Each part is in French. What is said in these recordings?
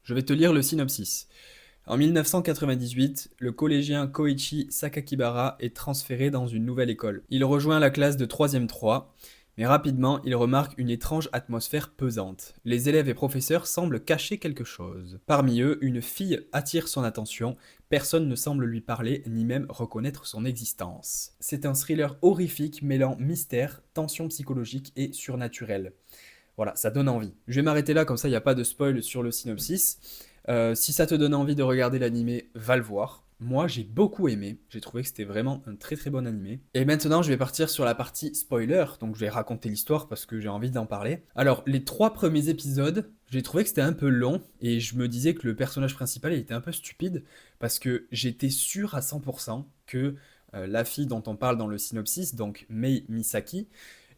Je vais te lire le synopsis. En 1998, le collégien Koichi Sakakibara est transféré dans une nouvelle école. Il rejoint la classe de 3e 3, mais rapidement, il remarque une étrange atmosphère pesante. Les élèves et professeurs semblent cacher quelque chose. Parmi eux, une fille attire son attention. Personne ne semble lui parler, ni même reconnaître son existence. C'est un thriller horrifique mêlant mystère, tension psychologique et surnaturel. Voilà, ça donne envie. Je vais m'arrêter là, comme ça il n'y a pas de spoil sur le synopsis. Si ça te donne envie de regarder l'animé, va le voir. Moi, j'ai beaucoup aimé. J'ai trouvé que c'était vraiment un très très bon animé. Et maintenant, je vais partir sur la partie spoiler. Donc, je vais raconter l'histoire parce que j'ai envie d'en parler. Alors, les 3 premiers épisodes, j'ai trouvé que c'était un peu long. Et je me disais que le personnage principal, il était un peu stupide. Parce que j'étais sûr à 100% que la fille dont on parle dans le synopsis, donc Mei Misaki,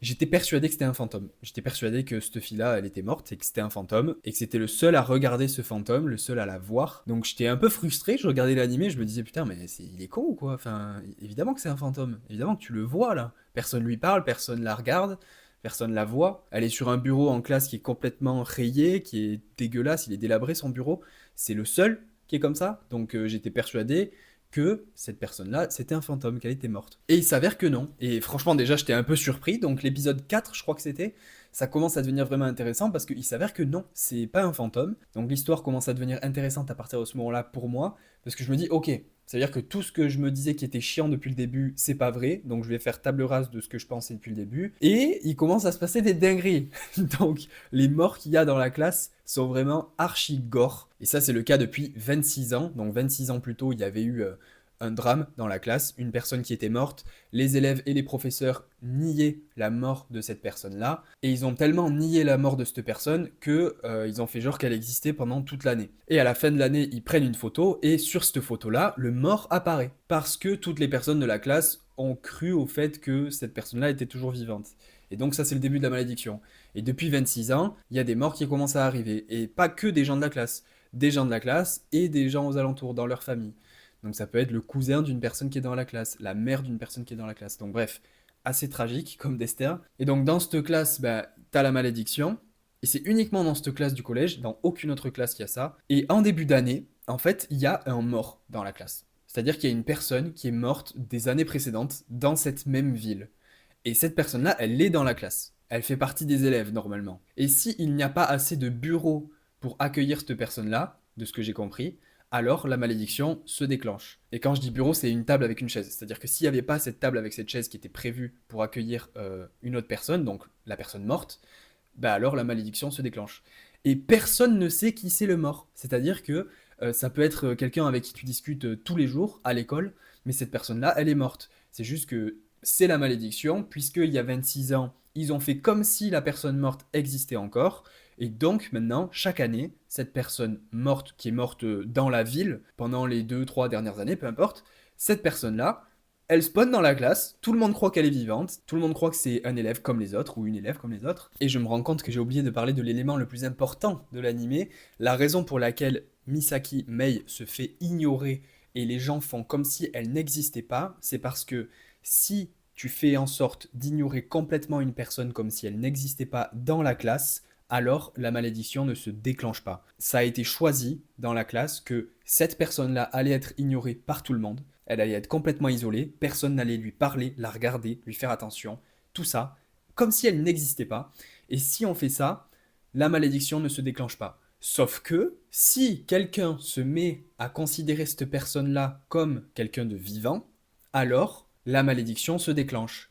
j'étais persuadé que c'était un fantôme. J'étais persuadé que cette fille-là, elle était morte et que c'était un fantôme et que c'était le seul à regarder ce fantôme, le seul à la voir. Donc j'étais un peu frustré, je regardais l'animé, je me disais putain mais il est con ou quoi. Enfin, évidemment que c'est un fantôme, évidemment que tu le vois là. Personne lui parle, personne la regarde, personne la voit. Elle est sur un bureau en classe qui est complètement rayé, qui est dégueulasse, il est délabré son bureau. C'est le seul qui est comme ça. Donc j'étais persuadé que cette personne-là, c'était un fantôme, qu'elle était morte. Et il s'avère que non. Et franchement, déjà, j'étais un peu surpris. Donc l'épisode 4, je crois que c'était, ça commence à devenir vraiment intéressant parce qu'il s'avère que non, c'est pas un fantôme. Donc l'histoire commence à devenir intéressante à partir de ce moment-là pour moi. Parce que je me dis, ok, c'est-à-dire que tout ce que je me disais qui était chiant depuis le début, c'est pas vrai. Donc je vais faire table rase de ce que je pensais depuis le début. Et il commence à se passer des dingueries. Donc les morts qu'il y a dans la classe sont vraiment archi gore. Et ça, c'est le cas depuis 26 ans. Donc 26 ans plus tôt, il y avait eu un drame dans la classe, une personne qui était morte. Les élèves et les professeurs niaient la mort de cette personne-là. Et ils ont tellement nié la mort de cette personne que ils ont fait genre qu'elle existait pendant toute l'année. Et à la fin de l'année, ils prennent une photo et sur cette photo-là, le mort apparaît. Parce que toutes les personnes de la classe ont cru au fait que cette personne-là était toujours vivante. Et donc ça, c'est le début de la malédiction. Et depuis 26 ans, il y a des morts qui commencent à arriver. Et pas que des gens de la classe. Des gens de la classe et des gens aux alentours, dans leur famille. Donc ça peut être le cousin d'une personne qui est dans la classe, la mère d'une personne qui est dans la classe. Donc bref, assez tragique comme destin. Et donc dans cette classe, bah, t'as la malédiction. Et c'est uniquement dans cette classe du collège, dans aucune autre classe qu'il y a ça. Et en début d'année, en fait, il y a un mort dans la classe. C'est-à-dire qu'il y a une personne qui est morte des années précédentes dans cette même ville. Et cette personne-là, elle est dans la classe. Elle fait partie des élèves normalement. Et s'il n'y a pas assez de bureaux pour accueillir cette personne-là, de ce que j'ai compris, alors la malédiction se déclenche. Et quand je dis bureau, c'est une table avec une chaise. C'est-à-dire que s'il n'y avait pas cette table avec cette chaise qui était prévue pour accueillir une autre personne, donc la personne morte, bah alors la malédiction se déclenche. Et personne ne sait qui c'est le mort. C'est-à-dire que ça peut être quelqu'un avec qui tu discutes tous les jours à l'école, mais cette personne-là, elle est morte. C'est juste que c'est la malédiction, puisqu'il y a 26 ans, ils ont fait comme si la personne morte existait encore, et donc maintenant, chaque année, cette personne morte, qui est morte dans la ville, pendant les 2, 3 dernières années, peu importe, cette personne-là, elle spawn dans la classe, tout le monde croit qu'elle est vivante, tout le monde croit que c'est un élève comme les autres, ou une élève comme les autres, et je me rends compte que j'ai oublié de parler de l'élément le plus important de l'animé, la raison pour laquelle Misaki Mei se fait ignorer et les gens font comme si elle n'existait pas, c'est parce que si tu fais en sorte d'ignorer complètement une personne comme si elle n'existait pas dans la classe, alors la malédiction ne se déclenche pas. Ça a été choisi dans la classe que cette personne-là allait être ignorée par tout le monde, elle allait être complètement isolée, personne n'allait lui parler, la regarder, lui faire attention, tout ça, comme si elle n'existait pas. Et si on fait ça, la malédiction ne se déclenche pas. Sauf que si quelqu'un se met à considérer cette personne-là comme quelqu'un de vivant, alors la malédiction se déclenche.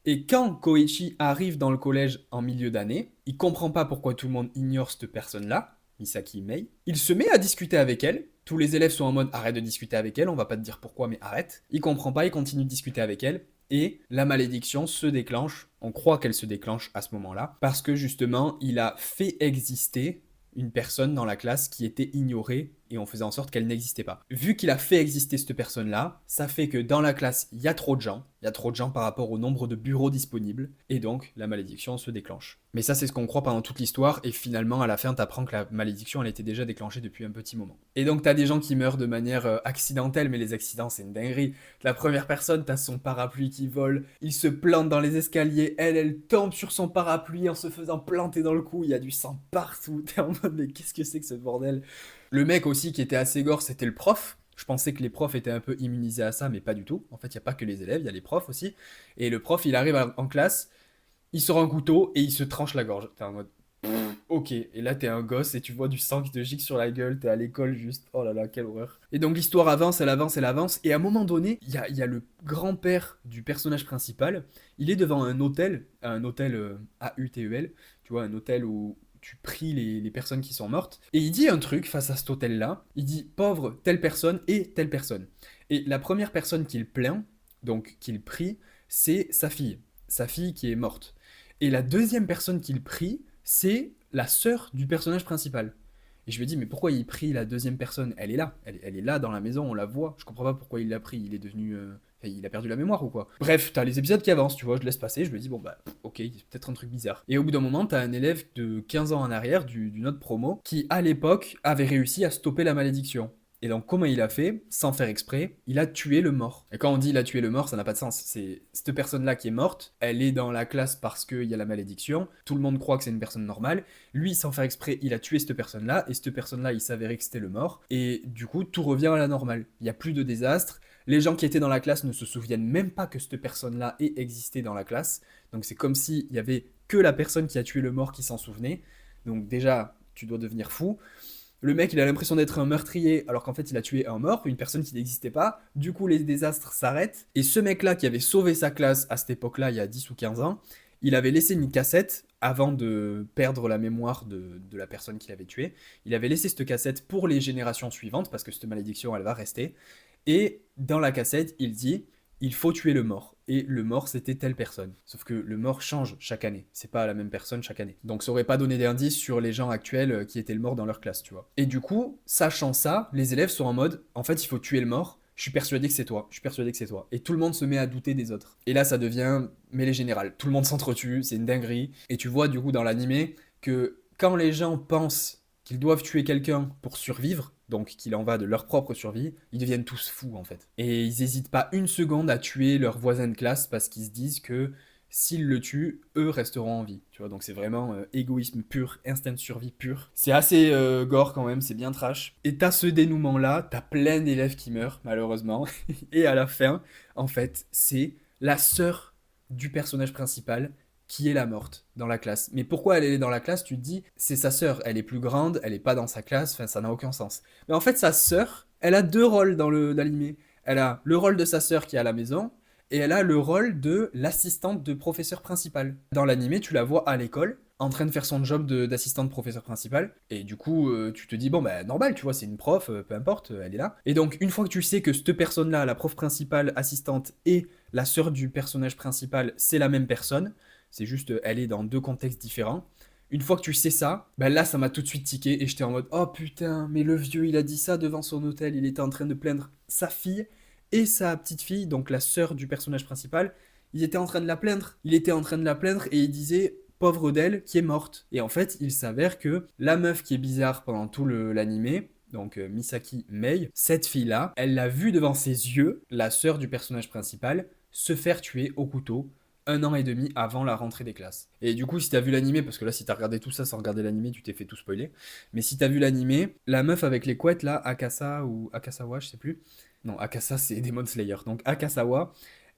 Et quand Koichi arrive dans le collège en milieu d'année, il comprend pas pourquoi tout le monde ignore cette personne-là, Misaki Mei. Il se met à discuter avec elle. Tous les élèves sont en mode arrête de discuter avec elle, on va pas te dire pourquoi, mais arrête. Il comprend pas, il continue de discuter avec elle. Et la malédiction se déclenche, on croit qu'elle se déclenche à ce moment-là, parce que justement, il a fait exister une personne dans la classe qui était ignorée et on faisait en sorte qu'elle n'existait pas. Vu qu'il a fait exister cette personne-là, ça fait que dans la classe, il y a trop de gens, il y a trop de gens par rapport au nombre de bureaux disponibles, et donc la malédiction se déclenche. Mais ça, c'est ce qu'on croit pendant toute l'histoire, et finalement, à la fin, t'apprends que la malédiction, elle était déjà déclenchée depuis un petit moment. Et donc, t'as des gens qui meurent de manière accidentelle, mais les accidents, c'est une dinguerie. La première personne, t'as son parapluie qui vole, il se plante dans les escaliers, elle tombe sur son parapluie en se faisant planter dans le cou, il y a du sang partout, t'es en mode, mais qu'est-ce que c'est que ce bordel? Le mec aussi qui était assez gore, c'était le prof. Je pensais que les profs étaient un peu immunisés à ça, mais pas du tout. En fait, il n'y a pas que les élèves, il y a les profs aussi. Et le prof, il arrive en classe, il sort un couteau et il se tranche la gorge. T'es en mode, ok. Et là, t'es un gosse et tu vois du sang qui te gicle sur la gueule, t'es à l'école juste. Oh là là, quelle horreur. Et donc l'histoire avance, elle avance, elle avance. Et à un moment donné, il y a le grand-père du personnage principal. Il est devant un hôtel AUTEL, tu vois, un hôtel où tu pries les personnes qui sont mortes. Et il dit un truc face à cet hôtel-là. Il dit pauvre telle personne et telle personne. Et la première personne qu'il plaint, donc qu'il prie, c'est sa fille. Sa fille qui est morte. Et la deuxième personne qu'il prie, c'est la sœur du personnage principal. Et je me dis, mais pourquoi il prie la deuxième personne? Elle est là, elle est là dans la maison, on la voit. Je comprends pas pourquoi il l'a pris, il est devenu. Il a perdu la mémoire ou quoi. Bref, t'as les épisodes qui avancent, tu vois, je laisse passer, je me dis, bon bah, ok, c'est peut-être un truc bizarre. Et au bout d'un moment, t'as un élève de 15 ans en arrière, d'une autre promo, qui à l'époque avait réussi à stopper la malédiction. Et donc, comment il a fait, sans faire exprès, il a tué le mort. Et quand on dit il a tué le mort, ça n'a pas de sens. C'est cette personne-là qui est morte, elle est dans la classe parce qu'il y a la malédiction, tout le monde croit que c'est une personne normale. Lui, sans faire exprès, il a tué cette personne-là, et cette personne-là, il s'avérait que c'était le mort. Et du coup, tout revient à la normale. Il n'y a plus de désastre. Les gens qui étaient dans la classe ne se souviennent même pas que cette personne-là ait existé dans la classe. Donc c'est comme s'il y avait que la personne qui a tué le mort qui s'en souvenait. Donc déjà, tu dois devenir fou. Le mec, il a l'impression d'être un meurtrier, alors qu'en fait, il a tué un mort, une personne qui n'existait pas. Du coup, les désastres s'arrêtent. Et ce mec-là, qui avait sauvé sa classe à cette époque-là, il y a 10 ou 15 ans, il avait laissé une cassette avant de perdre la mémoire de la personne qu'il avait tuée. Il avait laissé cette cassette pour les générations suivantes, parce que cette malédiction, elle va rester. Et dans la cassette, il dit il faut tuer le mort. Et le mort, c'était telle personne. Sauf que le mort change chaque année. C'est pas la même personne chaque année. Donc ça aurait pas donné d'indice sur les gens actuels qui étaient le mort dans leur classe, tu vois. Et du coup, sachant ça, les élèves sont en mode en fait, il faut tuer le mort. Je suis persuadé que c'est toi. Je suis persuadé que c'est toi. Et tout le monde se met à douter des autres. Et là, ça devient mêlée générale. Tout le monde s'entretue, c'est une dinguerie. Et tu vois, du coup, dans l'animé, que quand les gens pensent qu'ils doivent tuer quelqu'un pour survivre, donc qu'il en va de leur propre survie, ils deviennent tous fous en fait. Et ils n'hésitent pas une seconde à tuer leur voisin de classe parce qu'ils se disent que s'ils le tuent, eux resteront en vie. Tu vois, donc c'est vraiment égoïsme pur, instinct de survie pur. C'est assez gore quand même, c'est bien trash. Et t'as ce dénouement-là, t'as plein d'élèves qui meurent, malheureusement. Et à la fin, en fait, c'est la sœur du personnage principal qui est la morte dans la classe. Mais pourquoi elle est dans la classe? Tu te dis, c'est sa sœur, elle est plus grande, elle est pas dans sa classe, enfin ça n'a aucun sens. Mais en fait, sa sœur, elle a deux rôles dans l'animé. Elle a le rôle de sa sœur qui est à la maison, et elle a le rôle de l'assistante de professeur principal. Dans l'animé, tu la vois à l'école, en train de faire son job d'assistante professeur principal, et du coup, tu te dis, bon, bah, normal, tu vois, c'est une prof, peu importe, elle est là. Et donc, une fois que tu sais que cette personne-là, la prof principale, assistante, et la sœur du personnage principal, c'est la même personne, c'est juste, elle est dans deux contextes différents. Une fois que tu sais ça, bah là, ça m'a tout de suite tiqué et j'étais en mode, oh putain, mais le vieux, il a dit ça devant son hôtel, il était en train de plaindre sa fille et sa petite fille, donc la sœur du personnage principal. Il était en train de la plaindre. Il était en train de la plaindre et il disait, pauvre d'elle qui est morte. Et en fait, il s'avère que la meuf qui est bizarre pendant tout l'animé, donc Misaki Mei, cette fille-là, elle l'a vue devant ses yeux, la sœur du personnage principal, se faire tuer au couteau 1 an et demi avant la rentrée des classes. Et du coup, si t'as vu l'animé, parce que là, si t'as regardé tout ça sans regarder l'animé, tu t'es fait tout spoiler. Mais si t'as vu l'animé, la meuf avec les couettes là, Akasa ou Akasawa, je sais plus. Non, Akasa, c'est Demon Slayer. Donc Akasawa,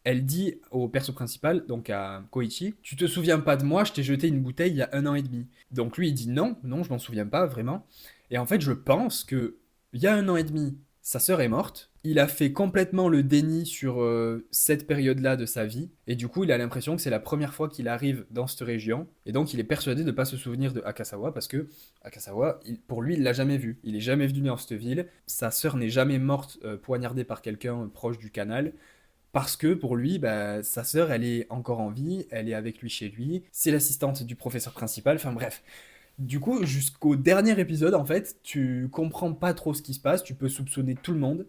elle dit au perso principal, donc à Koichi, tu te souviens pas de moi, je t'ai jeté une bouteille il y a 1 an et demi. Donc lui, il dit non, non, je m'en souviens pas vraiment. Et en fait, je pense que il y a 1 an et demi, sa sœur est morte. Il a fait complètement le déni sur cette période-là de sa vie. Et du coup, il a l'impression que c'est la première fois qu'il arrive dans cette région. Et donc, il est persuadé de ne pas se souvenir de Akasawa parce que Akasawa, pour lui, il l'a jamais vu. Il est jamais venu dans cette ville. Sa sœur n'est jamais morte poignardée par quelqu'un proche du canal. Parce que pour lui, bah, sa sœur, elle est encore en vie, elle est avec lui chez lui, c'est l'assistante du professeur principal, enfin bref. Du coup, jusqu'au dernier épisode, en fait, tu comprends pas trop ce qui se passe, tu peux soupçonner tout le monde,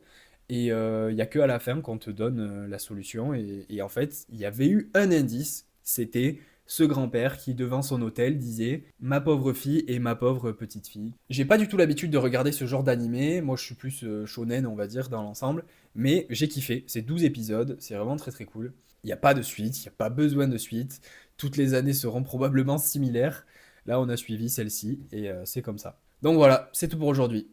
et il y a que à la fin qu'on te donne la solution. Et en fait, il y avait eu un indice, c'était ce grand-père qui, devant son hôtel, disait ma pauvre fille et ma pauvre petite fille. J'ai pas du tout l'habitude de regarder ce genre d'animé, moi je suis plus shonen, on va dire, dans l'ensemble, mais j'ai kiffé, c'est 12 épisodes, c'est vraiment très très cool. Il n'y a pas de suite, il n'y a pas besoin de suite, toutes les années seront probablement similaires. Là, on a suivi celle-ci et c'est comme ça. Donc voilà, c'est tout pour aujourd'hui.